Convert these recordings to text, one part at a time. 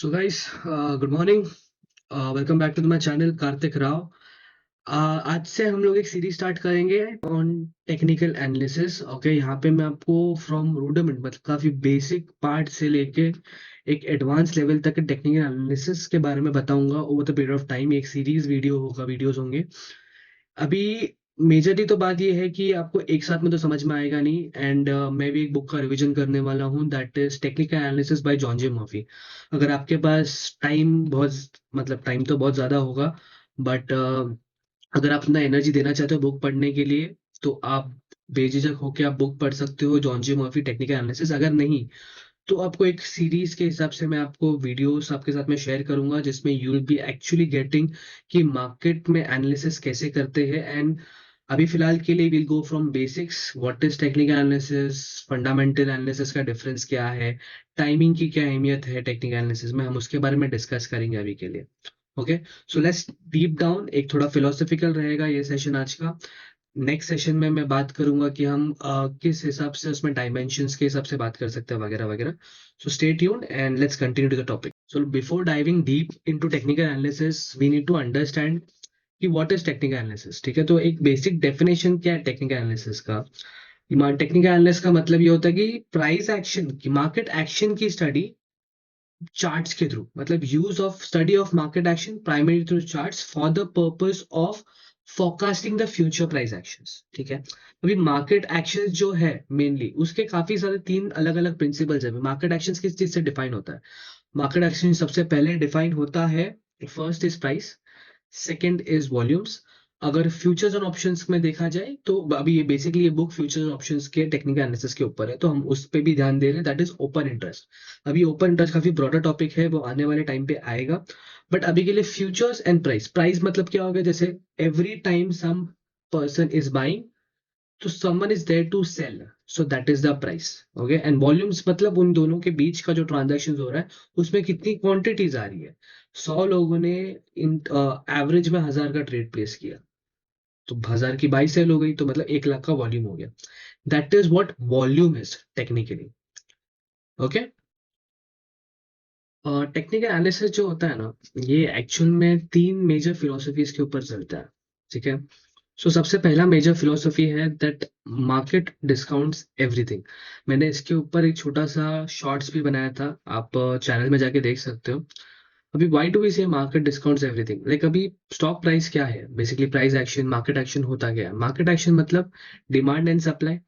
So guys, good morning. Welcome back to my channel Kartik Rao. आज से हम लोग एक सीरीज स्टार्ट करेंगे ऑन टेक्निकल एनालिसिस. ओके, यहाँ पे मैं आपको फ्रॉम रूडिमेंट मतलब काफी बेसिक पार्ट से लेके एक एडवांस लेवल तक के टेक्निकल एनालिसिस के बारे में बताऊंगा over the period of time. एक सीरीज वीडियोस होंगे. अभी मेजरली तो बात ये है कि आपको एक साथ में तो समझ में आएगा नहीं. एंड मैं भी एक बुक का रिवीजन करने वाला हूँ, that is technical analysis bye John J Murphy. अगर आपके पास टाइम बहुत मतलब टाइम तो बहुत ज्यादा होगा, बट अगर आप अपना एनर्जी देना चाहते हो बुक पढ़ने के लिए, तो आप बेझिझक होकर आप बुक पढ़ सकते हो जॉन जे मर्फी टेक्निकल एनालिसिस. अगर नहीं तो आपको एक सीरीज के हिसाब से मैं आपको वीडियोस आपके साथ में शेयर करूंगा जिसमें you will B actually getting कि मार्केट में एनालिसिस कैसे करते हैं. एंड अभी फिलहाल के लिए will go from basics, what is technical analysis, fundamental analysis का डिफरेंस क्या है, टाइमिंग की क्या अहमियत है टेक्निकल एनालिसिस में, हम उसके बारे में डिस्कस करेंगे अभी के लिए. Okay, so let's deep down. एक थोड़ा फिलोसफिकल रहेगा ये सेशन आज का. नेक्स्ट सेशन में मैं बात करूंगा कि हम किस हिसाब से उसमें डायमेंशंस के हिसाब से बात कर सकते हैं वगैरह वगैरह. So stay tuned and let's continue to the topic. So before diving deep into technical analysis we need to understand कि व्हाट इज टेक्निकल एनालिसिस. ठीक है, तो एक बेसिक डेफिनेशन क्या है टेक्निकल एनालिसिस का. टेक्निकल एनालिसिस का मतलब ये होता है कि प्राइस एक्शन की मार्केट एक्शन की स्टडी चार्ट्स के थ्रू, मतलब use of study of market action primary through charts for the purpose of forecasting the future price actions. ठीक है, अभी मार्केट एक्शंस जो है मेनली उसके काफी सारे तीन अलग अलग प्रिंसिपल्स है. मार्केट एक्शंस किस चीज से डिफाइन होता है? मार्केट एक्शन सबसे पहले डिफाइन होता है, first is price, second is volumes. अगर फ्यूचर्स एंड ऑप्शंस में देखा जाए तो अभी ये बेसिकली ये बुक फ्यूचर्स एंड ऑप्शंस के टेक्निकल एनालिसिस के ऊपर है, तो हम उस पे भी ध्यान दे रहे हैं, दैट इज ओपन इंटरेस्ट. अभी ओपन इंटरेस्ट काफी ब्रॉडर टॉपिक है, वो आने वाले टाइम पे आएगा. बट अभी के लिए फ्यूचर्स एंड प्राइस. प्राइस मतलब क्या होगा, जैसे every time some person is buying तो someone is there to sell, so that is the price. Okay, and volumes मतलब उन दोनों के बीच का जो ट्रांजैक्शन हो रहा है उसमें कितनी क्वांटिटीज आ रही है. 100 लोगों ने इन एवरेज में 1000 का ट्रेड प्लेस किया, तो 1000 की 22 सेल हो गई, तो मतलब 1 लाख का वॉल्यूम हो गया. That is what volume is technically. Okay, technical analysis जो होता है ना, ये एक्चुअल में तीन मेजर फिलोसफीज के ऊपर चलता है. ठीक है, सो सबसे पहला मेजर फिलोसफी है दैट मार्केट डिस्काउंट्स एवरीथिंग. मैंने इसके ऊपर एक छोटा सा शॉर्ट्स भी बनाया था, आप चैनल में जाके देख सकते हो. अभी व्हाई डू वी से मार्केट डिस्काउंट्स एवरीथिंग, लाइक अभी स्टॉक प्राइस क्या है, basically price action. Market action होता क्या है? मार्केट एक्शन मतलब डिमांड एंड सप्लाई.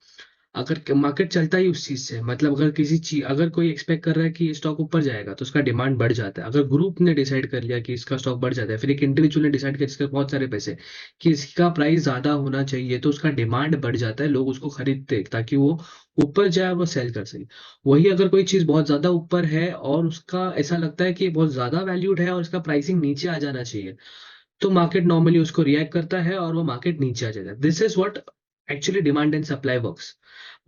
अगर मार्केट चलता ही उस चीज से, मतलब अगर किसी चीज अगर कोई एक्सपेक्ट कर रहा है कि ये स्टॉक ऊपर जाएगा तो उसका डिमांड बढ़ जाता है. अगर ग्रुप ने डिसाइड कर लिया कि इसका स्टॉक बढ़ जाता है, फिर एक इंडिविजुअल ने डिसाइड किया इसके बहुत सारे पैसे कि इसका प्राइस ज्यादा होना चाहिए, तो उसका डिमांड बढ़ जाता है, लोग उसको खरीदते हैं ताकि वो ऊपर जाए, वो सेल कर सके. वही अगर कोई चीज बहुत ज्यादा ऊपर है और उसका ऐसा लगता है कि बहुत ज्यादा वैल्यूड है और इसका प्राइसिंग नीचे आ जाना चाहिए, तो मार्केट नॉर्मली उसको रिएक्ट करता है और वो मार्केट नीचे आ जाता है. This is what actually demand and supply works.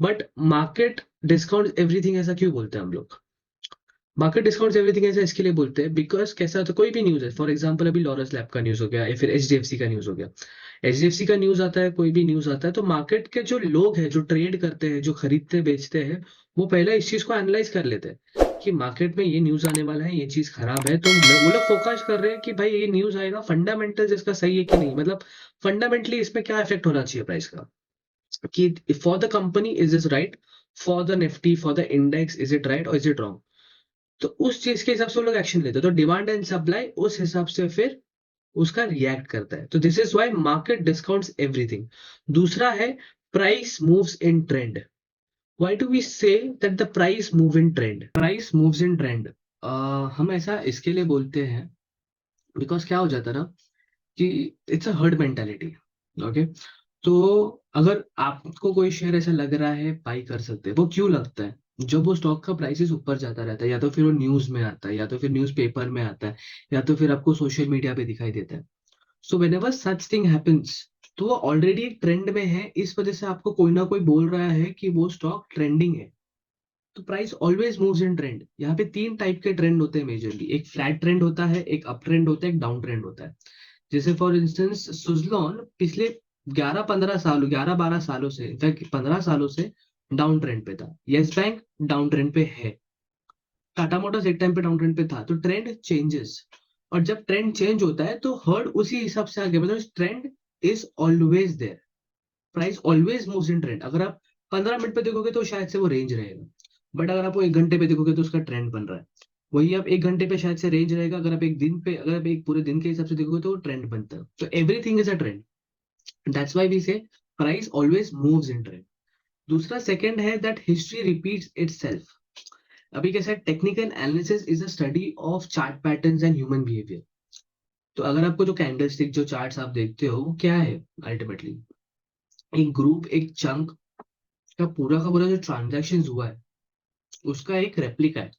But market discount everything ऐसा क्यों बोलते हैं हम लोग? मार्केट डिस्काउंट एवरीथिंग ऐसा इसके लिए बोलते हैं बिकॉज कैसा होता है, कोई भी न्यूज है, फॉर एग्जांपल अभी लॉरस लैब का न्यूज हो गया या फिर एचडीएफसी का न्यूज हो गया. एचडीएफसी का न्यूज आता है, कोई भी न्यूज आता है, तो मार्केट के जो लोग हैं जो ट्रेड करते हैं, जो खरीदते बेचते हैं, वो पहले इस चीज को एनालाइज कर लेते हैं कि मार्केट में ये न्यूज आने वाला है, ये चीज खराब है, तो वो लोग फोकस कर रहे हैं कि भाई ये न्यूज आएगा, फंडामेंटल इसका सही है कि नहीं, मतलब फंडामेंटली इसमें क्या इफेक्ट होना चाहिए प्राइस का, कि for the company is is right, for the Nifty, for the index is it right और इज इट रॉन्ग. तो उस चीज के हिसाब से वो लोग एक्शन लेते हैं, तो डिमांड एंड सप्लाई उस हिसाब से फिर उसका रिएक्ट करता है. तो this is why market discounts everything. दूसरा है price moves in trend. Why do we say that the price move in trend? Price moves in trend हम ऐसा इसके लिए बोलते हैं बिकॉज क्या हो जाता है ना कि it's a herd mentality. Okay, तो अगर आपको कोई शेयर ऐसा लग रहा है बाई कर सकते हैं, वो क्यों लगता है? जब वो स्टॉक का प्राइसेस ऊपर जाता रहता है, या तो फिर वो न्यूज में आता है, या तो फिर न्यूज़पेपर में आता है, या तो फिर आपको सोशल मीडिया पे दिखाई देता है. So whenever such thing happens, तो वो ऑलरेडी एक ट्रेंड में है, इस वजह से आपको कोई ना कोई बोल रहा है कि वो स्टॉक ट्रेंडिंग है. तो price always moves in trend. यहाँ पे तीन टाइप के ट्रेंड होते हैं मेजरली. एक फ्लैट ट्रेंड होता है, एक अप ट्रेंड होता है, एक डाउन ट्रेंड होता है. जैसे फॉर इंस्टेंस सुजलॉन पिछले 11-12 से, इनफैक्ट 15 सालों से डाउन ट्रेंड पे था. यस बैंक डाउन ट्रेंड पे है. टाटा मोटर्स एक टाइम पे डाउन ट्रेंड पे था, तो ट्रेंड चेंजेस, और जब ट्रेंड चेंज होता है तो हर्ड उसी हिसाब से आगे, मतलब trend is always there, price always moves in trend. अगर आप 15 मिनट पे देखोगे तो शायद से वो रेंज रहेगा, बट अगर आप वो 1 घंटे पे देखोगे तो उसका ट्रेंड बन रहा है। वही आप 1 घंटे पे शायद से रेंज रहेगा, अगर आप एक दिन पे, अगर आप एक पूरे दिन के हिसाब से देखोगे तो ट्रेंड बनता है। तो everything is a trend, that's why we say price always moves in trend. दूसरा सेकंड है दैट हिस्ट्री रिपीट्स इटसेल्फ। अभी कैसा है, technical analysis is a study of chart patterns and human behaviour. तो अगर आपको जो कैंडलस्टिक, जो चार्ट्स आप देखते हो, वो क्या है अल्टीमेटली, एक ग्रुप, एक चंक का पूरा जो ट्रांजैक्शन हुआ है उसका एक रेप्लिका है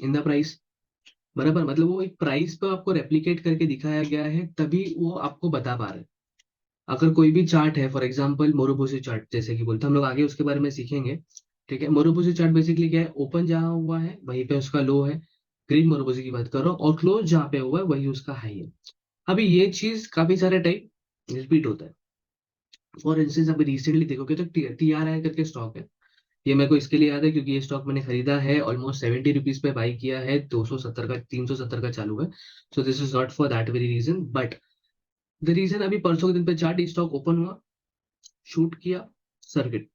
इन द प्राइस। बराबर, मतलब वो एक प्राइस पे आपको रेप्लिकेट करके दिखाया गया है, तभी वो आपको बता पा रहे हैं। अगर कोई भी चार्ट है, फॉर एग्जांपल मोरोबोसी चार्ट जैसे कि बोलते हैं, हम लोग आगे उसके बारे में सीखेंगे। ठीक है, मोरोबोसी चार्ट बेसिकली क्या है, ओपन जहां हुआ है वहीं पे उसका लो है, ग्रीन मोरोबोसी की बात करो, और क्लोज जहां पे हुआ है वही उसका हाई है। अभी ये चीज काफी सारे टाइम रिपीट होता है। फॉर इंस्टेंस अभी रिसेंटली देखोगे तो TRI करके स्टॉक है। ये मेरे को इसके लिए याद है क्योंकि ये स्टॉक मैंने खरीदा है, ऑलमोस्ट 70 रुपीज पे बाई किया है, 270 का, 370 का चालू है। So this is not for that very reason, but the reason, अभी परसों के दिन पे चार्ट स्टॉक ओपन हुआ, शूट किया सर्किट।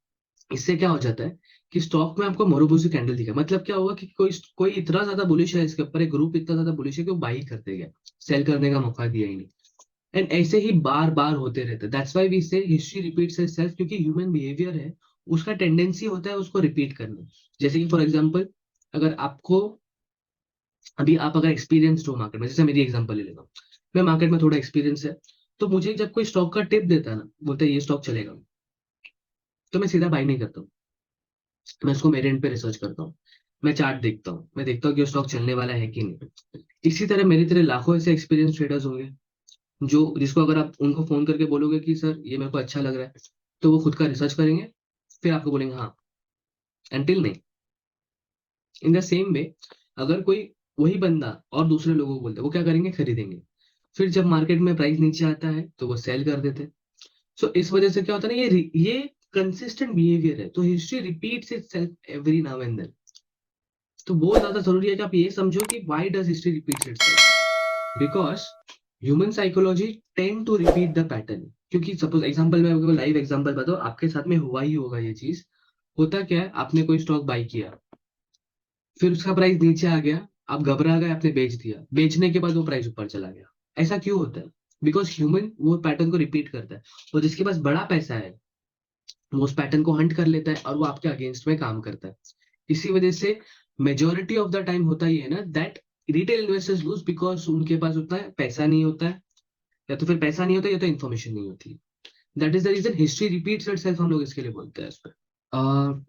इससे क्या हो जाता है कि स्टॉक में आपको मोरोबोसी कैंडल दिखा, मतलब क्या हुआ कि कोई कोई इतना ज्यादा बुलिश है इसके ऊपर, एक ग्रुप इतना ज्यादा बुलिश है कि वो बाई करते गए, सेल करने का मौका दिया ही नहीं। एंड ऐसे ही बार बार होते रहते हैं, दैट्स व्हाई वी से हिस्ट्री रिपीट्स इटसेल्फ, क्योंकि ह्यूमन बिहेवियर है, उसका टेंडेंसी होता है उसको रिपीट करना। जैसे कि फॉर एग्जांपल, अगर आपको, अभी आप अगर एक्सपीरियंस्ड हो मार्केट में, जैसे मेरी एग्जांपल ले लेता हूँ, मैं मार्केट में थोड़ा एक्सपीरियंस है, तो मुझे जब कोई स्टॉक का टिप देता है ना, बोलता है ये स्टॉक चलेगा, तो मैं सीधा बाई नहीं करता हूँ, मैं उसको मेरे एंड पे रिसर्च करता हूँ, मैं चार्ट देखता हूँ, मैं देखता हूँ कि वो स्टॉक चलने वाला है कि नहीं। इसी तरह मेरी तरह लाखों ऐसे एक्सपीरियंस ट्रेडर्स होंगे, जो जिसको अगर आप उनको फोन करके बोलोगे कि सर ये मेरे को अच्छा लग रहा है, तो वो खुद का रिसर्च करेंगे, फिर आपको बोलेंगे हाँ, एंटिल नहीं। इन द सेम वे, अगर कोई वही बंदा और दूसरे लोगों को बोलते हैं, वो क्या करेंगे, खरीदेंगे। फिर जब मार्केट में प्राइस नीचे आता है तो वो सेल कर देते हैं। सो इस वजह से क्या होता है ना, ये कंसिस्टेंट बिहेवियर है, तो history repeats itself every now and then. तो बहुत ज्यादा जरूरी है कि आप ये समझो कि why does history repeats itself, because human psychology tend to repeat the pattern. क्योंकि सपोज एग्जांपल, मैं आपको लाइव एग्जांपल बताऊं, आपके साथ में हुआ ही होगा ये चीज। होता क्या है, आपने कोई स्टॉक बाई किया, फिर उसका प्राइस नीचे आ गया, आप घबरा गए, आपने बेच दिया, बेचने के बाद वो प्राइस ऊपर चला गया। ऐसा क्यों होता है, बिकॉज ह्यूमन वो पैटर्न को रिपीट करता है, और जिसके पास बड़ा पैसा है वो उस पैटर्न को हंट कर लेता है और वो आपके अगेंस्ट में काम करता है। इसी वजह से मेजोरिटी ऑफ द टाइम होता ही है ना that retail investors lose, because उनके पास उतना पैसा नहीं होता है, या तो फिर पैसा नहीं होता या तो इन्फॉर्मेशन नहीं होती। That is the reason history repeats itself, हम लोग इसके लिए बोलते हैं इस पे।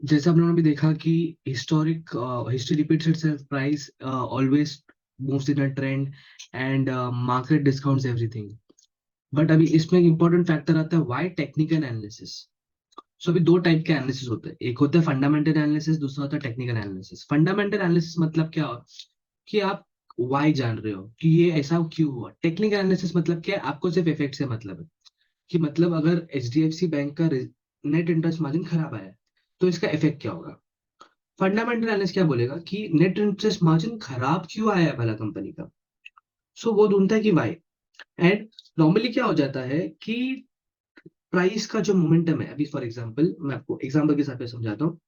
जैसे हम लोगों ने भी देखा कि historic history repeats itself, price always moves in a trend, and market discounts everything. But अभी इसमें एक इंपॉर्टेंट फैक्टर आता है, व्हाई टेक्निकल एनालिसिस। सो अभी दो टाइप के एनालिसिस होते हैं, एक होता है फंडामेंटल एनालिसिस, दूसरा होता है टेक्निकल एनालिसिस। फंडामेंटल एनालिसिस मतलब क्या हो, कि आप वाई जान रहे हो कि ये ऐसा क्यों हुआ। टेक्निकल एनालिसिस मतलब क्या है, आपको सिर्फ इफेक्ट से मतलब है, कि मतलब अगर HDFC बैंक का नेट इंटरेस्ट मार्जिन खराब आया है, तो इसका इफेक्ट क्या होगा। फंडामेंटल एनालिस्ट क्या बोलेगा कि नेट इंटरेस्ट मार्जिन खराब क्यों आया है भला कंपनी का। सो वो ढूंढता है कि वाई। एंड नॉर्मली क्या हो जाता है कि प्राइस का जो मोमेंटम है, अभी फॉर एग्जांपल मैं आपको एग्जांपल के साथ में समझाता हूँ।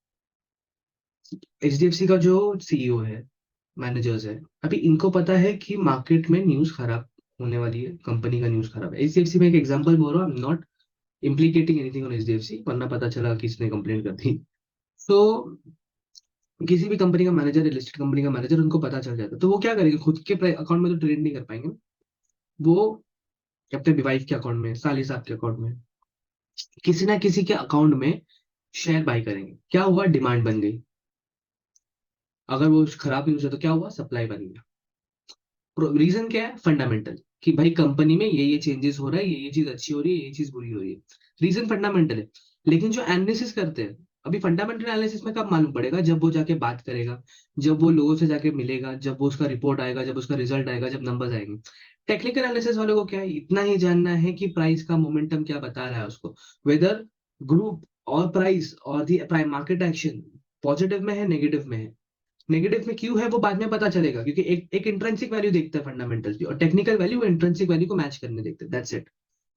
HDFC का जो CEO है, मैनेजर्स है, अभी इनको पता है कि मार्केट में न्यूज खराब होने वाली है, कंपनी का न्यूज खराब है। HDFC में एक एग्जांपल बोल रहा हूँ, I am not implicating anything on HDFC, वरना पता चला कि इसने कंप्लेंट कर दी। तो किसी भी कंपनी का मैनेजर, लिस्टेड कंपनी का मैनेजर, उनको पता चल जाता है, तो वो क्या करेंगे, खुद के अकाउंट में तो ट्रेड नहीं कर पाएंगे, वो अपने वाइफ के अकाउंट में, साली साहब के अकाउंट में, किसी ना किसी के अकाउंट में शेयर बाई करेंगे। क्या हुआ, डिमांड बन गई। अगर वो खराब यूज है तो क्या हुआ, सप्लाई बन गया। रीजन क्या है, फंडामेंटल, कि भाई कंपनी में ये चेंजेस हो रहा है, ये चीज अच्छी हो रही है, ये चीज बुरी हो रही है। रीजन फंडामेंटल है। लेकिन जो एनालिसिस करते हैं, अभी फंडामेंटल एनालिसिस में कब मालूम पड़ेगा, जब वो जाके बात करेगा, जब वो लोगों से जाके मिलेगा, जब वो उसका रिपोर्ट आएगा, जब उसका रिजल्ट आएगा, जब नंबर्स आएंगे। टेक्निकल एनालिसिस वालों को क्या है, इतना ही जानना है कि प्राइस का मोमेंटम क्या बता रहा है उसको, वेदर ग्रुप और प्राइस और दी प्राइम मार्केट एक्शन पॉजिटिव में है, नेगेटिव में है। नेगेटिव में क्यों है वो बाद में पता चलेगा, क्योंकि एक इंट्रिंसिक वैल्यू देखता है फंडामेंटल्स भी, और टेक्निकल वैल्यू इंट्रिंसिक वैल्यू को मैच करने देखते हैं, दैट्स इट।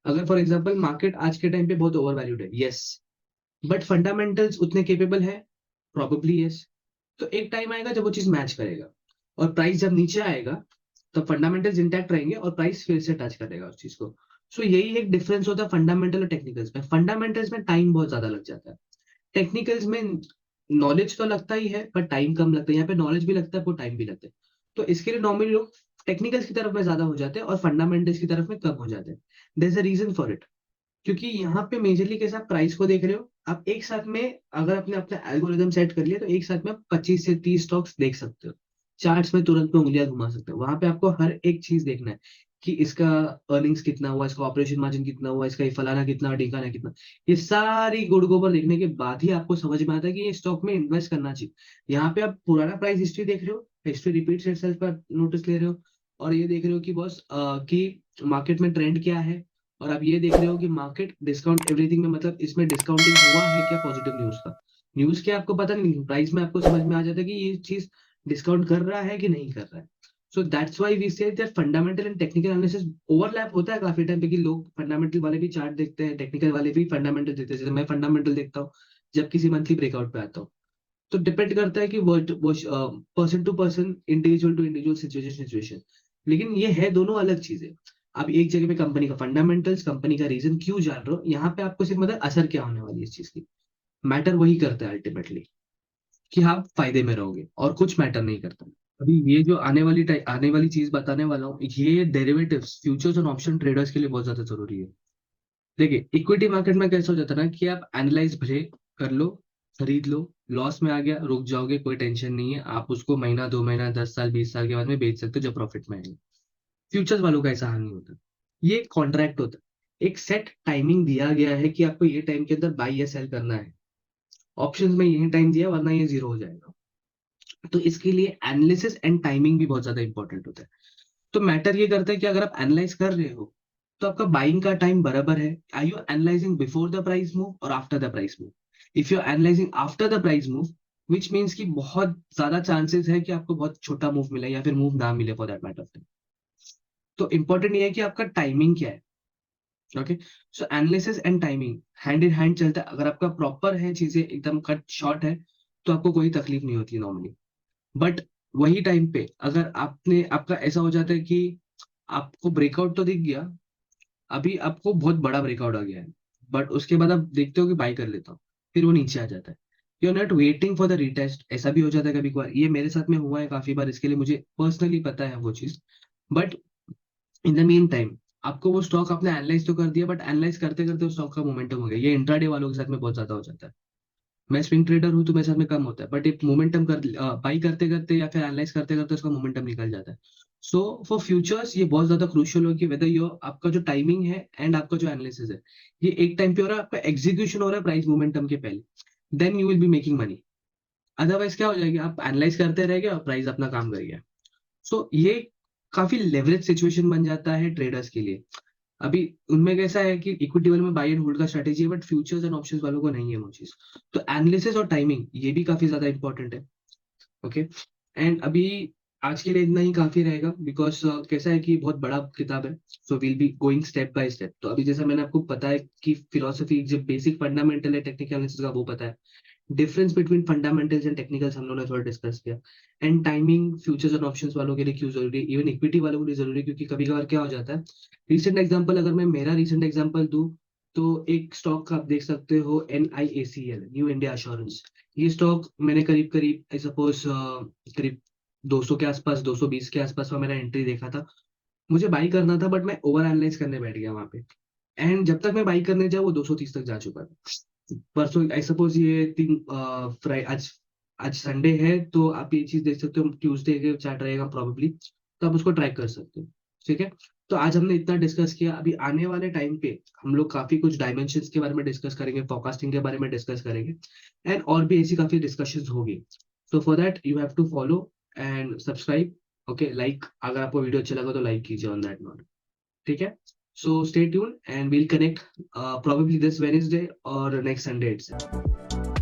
अगर फॉर एग्जांपल मार्केट आज के टाइम पे बहुत ओवर वैल्यूड है, यस, बट फंडामेंटल्स उतने केपेबल है, प्रोबेबली यस। तो एक टाइम आएगा जब वो चीज मैच करेगा, और प्राइस जब नीचे आएगा तब फंडामेंटल्स इंटैक्ट रहेंगे और प्राइस फिर से टच करेगा उस चीज को। सो यही एक डिफरेंस होता है फंडामेंटल और टेक्निकल्स में। फंडामेंटल्स में टाइम बहुत ज्यादा लग जाता है, टेक्निकल्स में नॉलेज तो लगता ही है पर टाइम कम लगता है। यहाँ पे नॉलेज भी लगता है पर टाइम भी लगता है। तो इसके लिए नॉर्मली लोग टेक्निकल्स की तरफ में ज्यादा हो जाते हैं और फंडामेंटल्स की तरफ में कम हो जाते हैं। There is a reason for it, क्योंकि यहाँ पे मेजरली कैसे आप प्राइस को देख रहे हो, आप एक साथ में अगर आपने अपना एल्गोरिदम सेट कर लिया तो एक साथ में आप 25 से 30 स्टॉक्स देख सकते हो, चार्ट्स में तुरंत में उंगलियां घुमा सकते हो। वहां पे आपको हर एक चीज देखना है कि इसका अर्निंग्स कितना हुआ, इसका ऑपरेशन मार्जिन कितना हुआ, इसका ये फलाना कितना, ढिकाना कितना। ये सारी गुड़ गोबर देखने के बाद ही आपको समझ में आता है कि ये स्टॉक में इन्वेस्ट करना चाहिए। यहाँ पे आप पुराना प्राइस हिस्ट्री देख रहे हो, हिस्ट्री रिपीट्स इटसेल्फ पर नोटिस ले रहे हो, और ये देख रहे हो कि बॉस कि मार्केट में ट्रेंड क्या है, और आप ये देख रहे हो कि मार्केट डिस्काउंट एवरीथिंग में, मतलब इसमें डिस्काउंटिंग हुआ है क्या पॉजिटिव न्यूज का। न्यूज क्या आपको पता नहीं, प्राइस में आपको समझ में आ जाता है कि ये चीज डिस्काउंट कर रहा है कि नहीं कर रहा है। So that's why we say that fundamental and technical analysis overlap होता है काफी टाइम पे, कि लोग फंडामेंटल वाले भी चार्ट देखते हैं, टेक्निकल वाले भी फंडामेंटल देखते हैं। जैसे मैं फंडामेंटल देखता हूँ जब किसी मंथली ब्रेकआउट पे आता हूँ। तो डिपेंड करता है कि वो person to person, individual to individual, situation situation. लेकिन ये है दोनों अलग चीजें। आप एक जगह पे कंपनी का फंडामेंटल्स, कंपनी का रीजन क्यों जान रहे हो, यहाँ पे आपको सिर्फ मतलब असर क्या होने वाली है इस चीज की, मैटर वही करता है अल्टीमेटली, कि आप फायदे में रहोगे और कुछ मैटर नहीं करता। अभी ये जो आने वाली चीज बताने वाला हूँ, ये डेरिवेटिव्स, फ्यूचर्स और ऑप्शन ट्रेडर्स के लिए बहुत ज्यादा जरूरी है। देखिए इक्विटी मार्केट में कैसा हो जाता है ना, कि आप एनालाइज भले कर लो, खरीद लो, लॉस में आ गया रुक जाओगे, कोई टेंशन नहीं है, आप उसको महीना 2 महीना 10 साल 20 साल के बाद में बेच सकते हो जब प्रॉफिट में आएगा। फ्यूचर्स वालों का ऐसा हाल नहीं होता, ये कॉन्ट्रैक्ट होता है, एक सेट टाइमिंग दिया गया है कि आपको ये टाइम के अंदर बाई या सेल करना है। ऑप्शंस में यही टाइम दिया वरना ये जीरो हो जाएगा। तो इसके लिए एनालिसिस एंड टाइमिंग भी बहुत ज्यादा इंपॉर्टेंट होता है। तो मैटर ये करता है कि अगर आप एनालाइज कर रहे हो तो आपका बाइंग का टाइम बराबर है। Are you analysing before the price move और after the price move. If you are analysing after the price move, which means कि बहुत ज्यादा चांसेस है कि आपको बहुत छोटा मूव मिले या फिर मूव ना मिले फॉर दैट मैटर। तो इंपॉर्टेंट ये है कि आपका टाइमिंग क्या है। Okay, so analysis and timing hand in hand चलता है। अगर आपका प्रॉपर है, चीजें एकदम कट शॉर्ट है, तो आपको कोई तकलीफ नहीं होती नॉर्मली। बट वही टाइम पे अगर आपका ऐसा हो जाता है कि आपको ब्रेकआउट तो दिख गया, अभी आपको बहुत बड़ा ब्रेकआउट आ गया है, बट उसके बाद आप देखते हो कि बाई कर लेता हूँ, फिर वो नीचे आ जाता है, you are not waiting for the retest. ऐसा भी हो जाता है कभी कभार, ये मेरे साथ में हुआ है काफी बार, इसके लिए मुझे पर्सनली पता है वो चीज। But in the mean time आपको वो स्टॉक आपने एनालाइज तो कर दिया, बट एनालाइज करते करते उस स्टॉक का मोमेंटम हो गया। ये इंट्राडे वालों के साथ में बहुत ज्यादा हो जाता है। मैं स्विंग ट्रेडर हूँ तो मेरे साथ में कम होता है, बट एक मोमेंटम कर बाई करते करते या फिर एनालाइज करते करते उसका मोमेंटम निकल जाता है। सो फॉर फ्यूचर्स ये बहुत ज्यादा क्रूशियल हो कि वेदर योर आपका जो टाइमिंग है एंड आपका जो एनालिसिस है, ये एक टाइम पे हो रहा है, आपका एग्जीक्यूशन हो रहा है प्राइस मोमेंटम के पहले, then you will be making money. Otherwise क्या हो जाएगा, आप एनालाइज करते रहेंगे और प्राइस अपना काम करेगा। सो ये काफी लेवरेज सिचुएशन बन जाता है ट्रेडर्स के लिए। अभी उनमें कैसा है कि इक्विटी वाले में बाय एंड होल्ड का स्ट्रेटेजी है, बट फ्यूचर्स एंड ऑप्शंस वालों को नहीं है वो चीज। तो एनालिसिस और टाइमिंग ये भी काफी ज्यादा इंपॉर्टेंट है। ओके, एंड अभी आज के लिए इतना ही काफी रहेगा, बिकॉज कैसा है कि बहुत बड़ा किताब है, so will be going step by step. तो अभी जैसा मैंने आपको पता है कि फिलोसफी जो बेसिक फंडामेंटल है टेक्निकल एनालिसिस का वो पता है, difference between fundamentals and technicals हम लोगों ने थोड़ा डिस्कस किया, एंड टाइमिंग फ्यूचर्स और ऑप्शंस वालों के लिए क्यों जरूरी है, इवन इक्विटी वालों के लिए जरूरी है, क्योंकि कभी कभार क्या हो जाता है। रिसेंट एग्जांपल अगर मैं मेरा रिसेंट एग्जांपल दूं, तो एक स्टॉक का आप देख सकते हो NIACL, न्यू इंडिया एश्योरेंस। ये स्टॉक मैंने करीब करीब आई सपोज करीब 200 के आसपास, 220 के आसपास का मैंने एंट्री देखा था। मुझे बाई करना था बट मैं ओवर एनालाइज करने बैठ गया वहां पे, एंड जब तक मैं बाई करने जाऊँ वो 230 तक जा चुका था परसों। आई सपोज ये आज आज संडे है, तो आप ये चीज देख सकते हो, ट्यूसडे के चार्ट रहेगा प्रोबेबली, तो आप उसको ट्रैक कर सकते हो। ठीक है, तो आज हमने इतना डिस्कस किया। अभी आने वाले टाइम पे हम लोग काफी कुछ डायमेंशंस के बारे में डिस्कस करेंगे, फोरकास्टिंग के बारे में डिस्कस करेंगे, एंड और भी ऐसी काफी डिस्कशंस होगी। So for that you have to follow and subscribe. Okay, like, अगर आपको वीडियो अच्छा लगा तो लाइक कीजिए ऑन दैट नोट। ठीक है, so stay tune and we'll connect probably this Wednesday or next Sunday itself.